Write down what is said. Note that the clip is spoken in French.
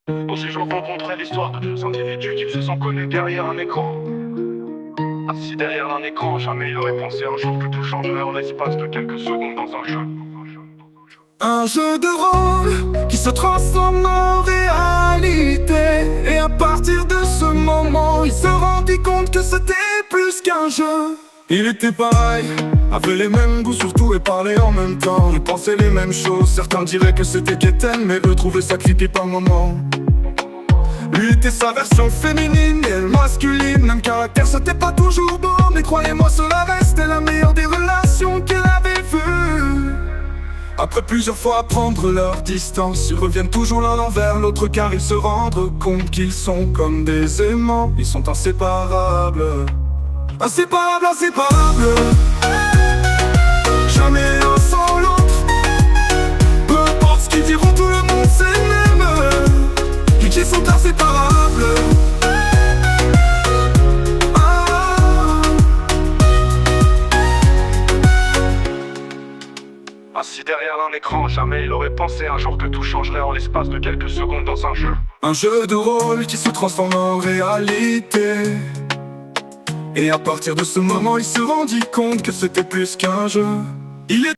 Dans ces jours rencontrait l'histoire de deux individus qui se sont connus derrière un écran. Assis derrière un écran, jamais il aurait pensé un jour que tout changerait en l'espace de quelques secondes dans un jeu. Un jeu de rôle qui se transforme en réalité. Et à partir de ce moment, il se rendit compte que c'était plus qu'un jeu. Il était pareil, avait les mêmes goûts surtout et parlait en même temps. Ils pensaient les mêmes choses, certains diraient que c'était Keten, mais eux trouvaient ça creepy par moment. Lui était sa version féminine et elle masculine. Même caractère, c'était pas toujours beau, mais croyez-moi cela restait la meilleure des relations qu'elle avait vues. Après plusieurs fois prendre leur distance, ils reviennent toujours l'un vers l'autre car ils se rendent compte qu'ils sont comme des aimants. Ils sont inséparables. Inséparables, inséparables. Jamais l'un sans l'autre. Peu importe ce qu'ils diront, tout le monde s'aime. Et qu'ils sont inséparables. Assis derrière un écran, jamais il aurait pensé un jour que tout changerait en l'espace de quelques secondes dans un jeu. Un jeu de rôle qui se transforme en réalité. Et à partir de ce moment, il se rendit compte que c'était plus qu'un jeu. Il est